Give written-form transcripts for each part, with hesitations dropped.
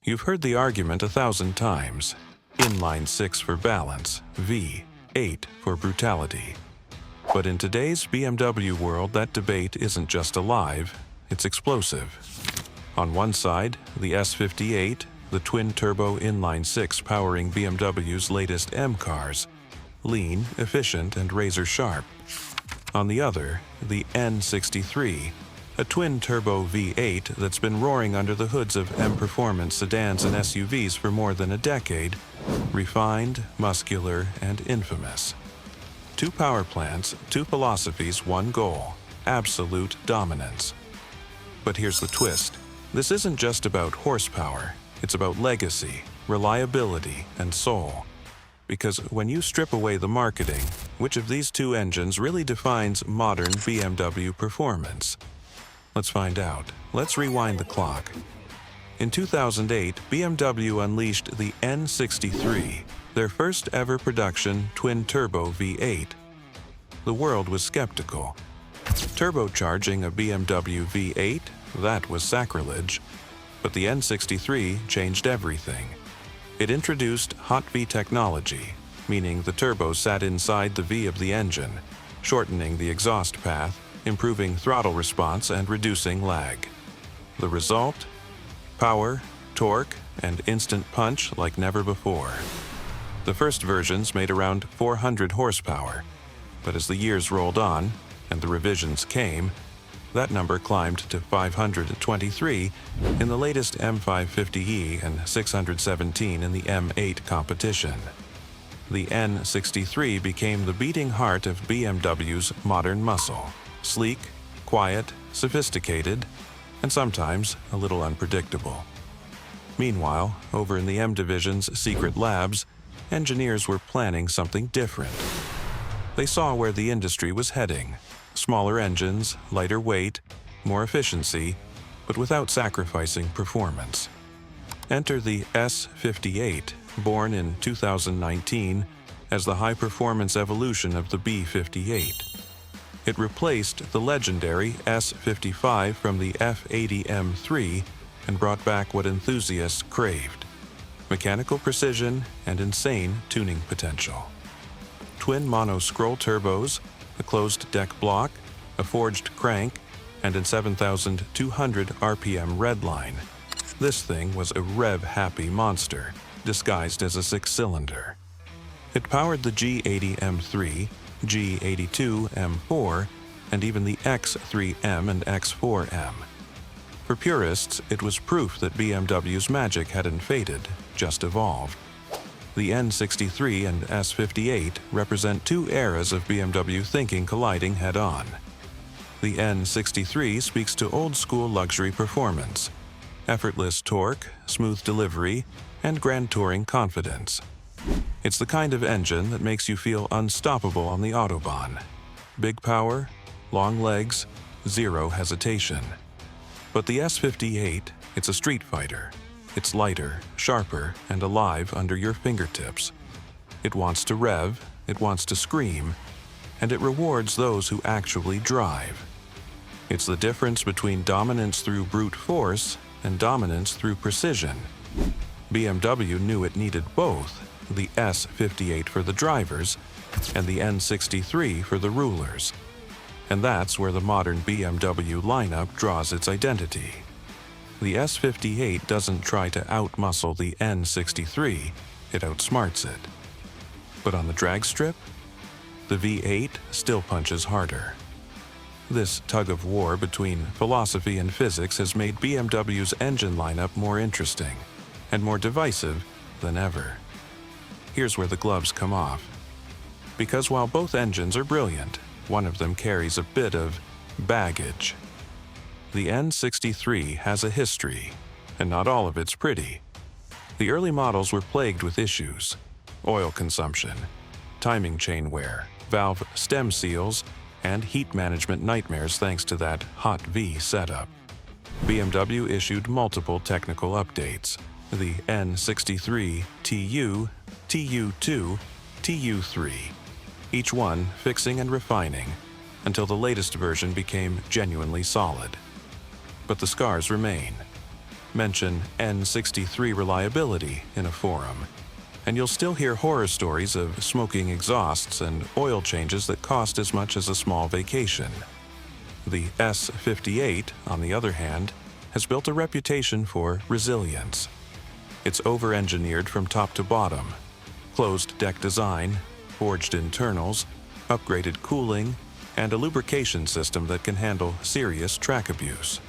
You've heard the argument 1,000 times. Inline-6 for balance, V8 for brutality. But in today's BMW world, that debate isn't just alive, it's explosive. On one side, the S58, the twin-turbo inline-6 powering BMW's latest M cars, lean, efficient, and razor-sharp. On the other, the N63, a twin-turbo V8 that's been roaring under the hoods of M-performance sedans and SUVs for more than a decade, refined, muscular, and infamous. Two power plants, two philosophies, one goal: absolute dominance. But here's the twist. This isn't just about horsepower, it's about legacy, reliability, and soul. Because when you strip away the marketing, which of these two engines really defines modern BMW performance? Let's find out. Let's rewind the clock. In 2008, BMW unleashed the N63, their first ever production twin-turbo V8. The world was skeptical. Turbocharging a BMW V8? That was sacrilege. But the N63 changed everything. It introduced hot V technology, meaning the turbo sat inside the V of the engine, shortening the exhaust path, improving throttle response, and reducing lag. The result? Power, torque, and instant punch like never before. The first versions made around 400 horsepower, but as the years rolled on and the revisions came, that number climbed to 523 in the latest M550e and 617 in the M8 competition. The N63 became the beating heart of BMW's modern muscle. Sleek, quiet, sophisticated, and sometimes a little unpredictable. Meanwhile, over in the M Division's secret labs, engineers were planning something different. They saw where the industry was heading: smaller engines, lighter weight, more efficiency, but without sacrificing performance. Enter the S58, born in 2019 as the high-performance evolution of the B58. It replaced the legendary S55 from the F80 M3 and brought back what enthusiasts craved: mechanical precision and insane tuning potential. Twin mono-scroll turbos, a closed deck block, a forged crank, and a 7,200 RPM redline. This thing was a rev-happy monster, disguised as a six-cylinder. It powered the G80 M3, G82 M4, and even the X3M and X4M. For purists, it was proof that BMW's magic hadn't faded, just evolved. The N63 and S58 represent two eras of BMW thinking colliding head-on. The N63 speaks to old-school luxury performance, effortless torque, smooth delivery, and grand touring confidence. It's the kind of engine that makes you feel unstoppable on the Autobahn. Big power, long legs, zero hesitation. But the S58, it's a street fighter. It's lighter, sharper, and alive under your fingertips. It wants to rev, it wants to scream, and it rewards those who actually drive. It's the difference between dominance through brute force and dominance through precision. BMW knew it needed both: the S58 for the drivers and the N63 for the rulers. And that's where the modern BMW lineup draws its identity. The S58 doesn't try to outmuscle the N63, it outsmarts it. But on the drag strip, the V8 still punches harder. This tug-of-war between philosophy and physics has made BMW's engine lineup more interesting and more divisive than ever. Here's where the gloves come off. Because while both engines are brilliant, one of them carries a bit of baggage. The N63 has a history, and not all of it's pretty. The early models were plagued with issues: oil consumption, timing chain wear, valve stem seals, and heat management nightmares thanks to that hot V setup. BMW issued multiple technical updates: the N63 TU, TU2, TU3, each one fixing and refining until the latest version became genuinely solid. But the scars remain. mention N63 reliability in a forum, and you'll still hear horror stories of smoking exhausts and oil changes that cost as much as a small vacation. The S58, on the other hand, has built a reputation for resilience. It's over-engineered from top to bottom, closed deck design, forged internals, upgraded cooling, and a lubrication system that can handle serious track abuse.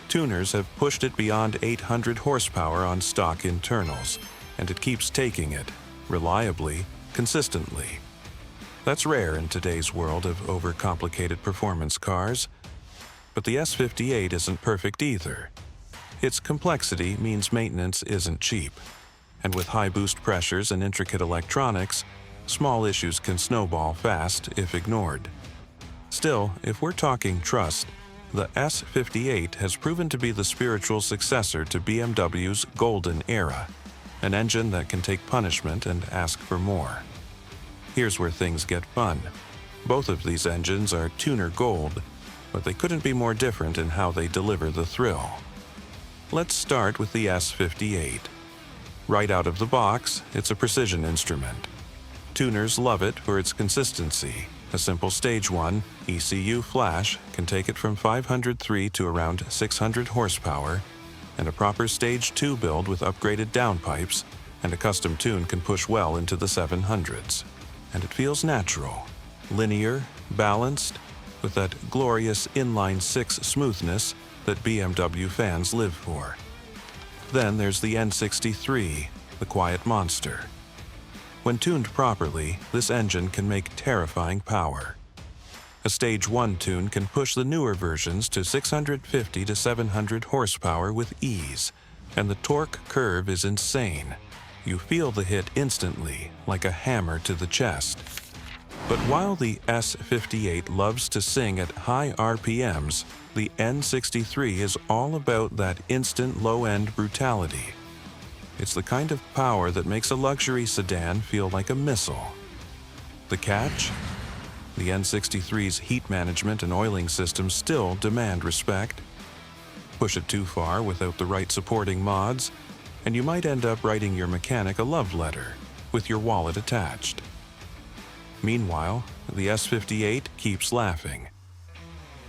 Tuners have pushed it beyond 800 horsepower on stock internals, and it keeps taking it, reliably, consistently. That's rare in today's world of overcomplicated performance cars. But the S58 isn't perfect either. Its complexity means maintenance isn't cheap, and with high boost pressures and intricate electronics, small issues can snowball fast if ignored. Still, if we're talking trust, the S58 has proven to be the spiritual successor to BMW's golden era, an engine that can take punishment and ask for more. Here's where things get fun. Both of these engines are tuner gold, but they couldn't be more different in how they deliver the thrill. Let's start with the S58. Right out of the box, it's a precision instrument. Tuners love it for its consistency. A simple Stage 1 ECU flash can take it from 503 to around 600 horsepower, and a proper Stage 2 build with upgraded downpipes and a custom tune can push well into the 700s. And it feels natural, linear, balanced, with that glorious Inline-Six smoothness that BMW fans live for. Then there's the N63, the quiet monster. When tuned properly, this engine can make terrifying power. A Stage 1 tune can push the newer versions to 650 to 700 horsepower with ease, and the torque curve is insane. You feel the hit instantly, like a hammer to the chest. But while the S58 loves to sing at high RPMs, the N63 is all about that instant low-end brutality. It's the kind of power that makes a luxury sedan feel like a missile. The catch? The N63's heat management and oiling systems still demand respect. Push it too far without the right supporting mods, and you might end up writing your mechanic a love letter, with your wallet attached. Meanwhile, the S58 keeps laughing.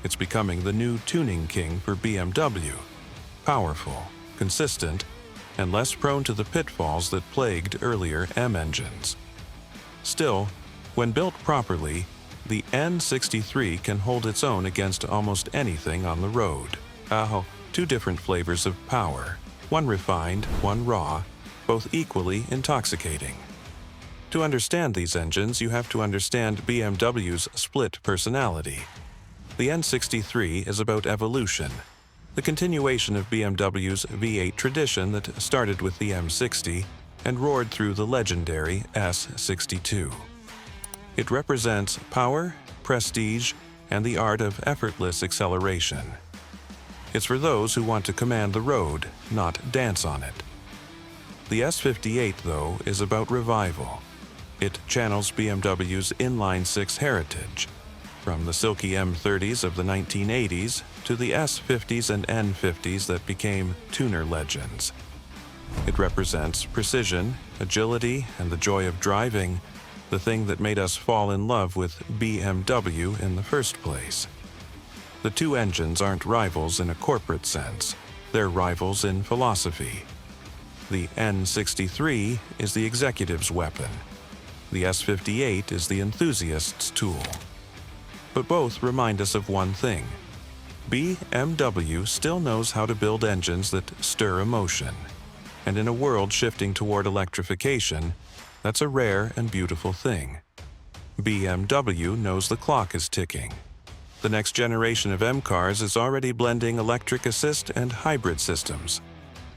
It's becoming the new tuning king for BMW. Powerful, consistent, and less prone to the pitfalls that plagued earlier M engines. Still, when built properly, the N63 can hold its own against almost anything on the road. Two different flavors of power, one refined, one raw, both equally intoxicating. To understand these engines, you have to understand BMW's split personality. The N63 is about evolution, the continuation of BMW's V8 tradition that started with the M60 and roared through the legendary S62. It represents power, prestige, and the art of effortless acceleration. It's for those who want to command the road, not dance on it. The S58, though, is about revival. It channels BMW's Inline-Six heritage, from the silky M30s of the 1980s to the S50s and N50s that became tuner legends. It represents precision, agility, and the joy of driving, the thing that made us fall in love with BMW in the first place. The two engines aren't rivals in a corporate sense, they're rivals in philosophy. The N63 is the executive's weapon. The S58 is the enthusiast's tool. But both remind us of one thing. BMW still knows how to build engines that stir emotion. And in a world shifting toward electrification, that's a rare and beautiful thing. BMW knows the clock is ticking. The next generation of M cars is already blending electric assist and hybrid systems.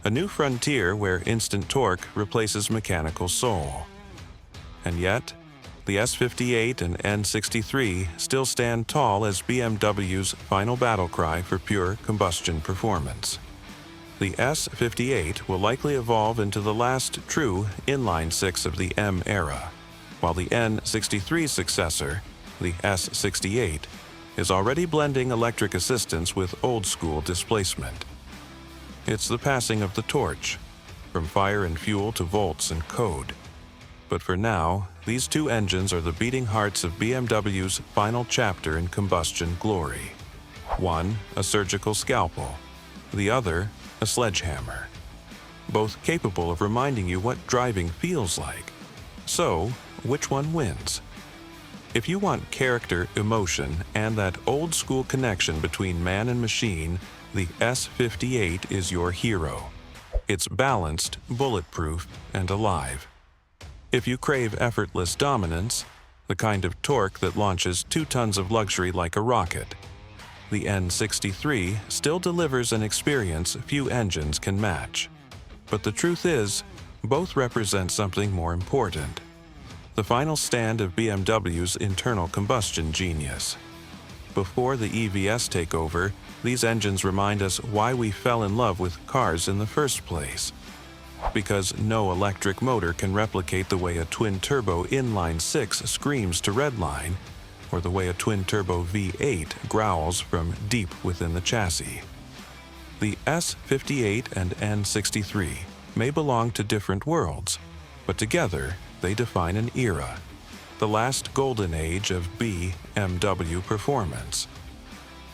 A new frontier where instant torque replaces mechanical soul. And yet, the S58 and N63 still stand tall as BMW's final battle cry for pure combustion performance. The S58 will likely evolve into the last true Inline-Six of the M era, while the N63's successor, the S68, is already blending electric assistance with old-school displacement. It's the passing of the torch, from fire and fuel to volts and code. But for now, these two engines are the beating hearts of BMW's final chapter in combustion glory. One, a surgical scalpel. The other, a sledgehammer. Both capable of reminding you what driving feels like. So, which one wins? If you want character, emotion, and that old-school connection between man and machine, the S58 is your hero. It's balanced, bulletproof, and alive. If you crave effortless dominance, the kind of torque that launches 2 tons of luxury like a rocket, the N63 still delivers an experience few engines can match. But the truth is, both represent something more important: the final stand of BMW's internal combustion genius. Before the EVs take over, these engines remind us why we fell in love with cars in the first place. Because no electric motor can replicate the way a twin-turbo Inline-Six screams to redline, or the way a twin-turbo V8 growls from deep within the chassis. The S58 and N63 may belong to different worlds, but together they define an era, the last golden age of BMW performance.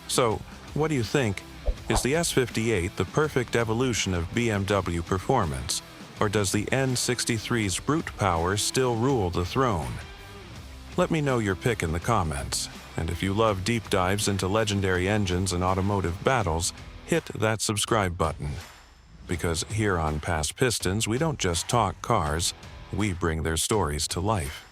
So, what do you think? Is the S58 the perfect evolution of BMW performance, or does the N63's brute power still rule the throne? Let me know your pick in the comments, and if you love deep dives into legendary engines and automotive battles, hit that subscribe button. Because here on Past Pistons, we don't just talk cars, we bring their stories to life.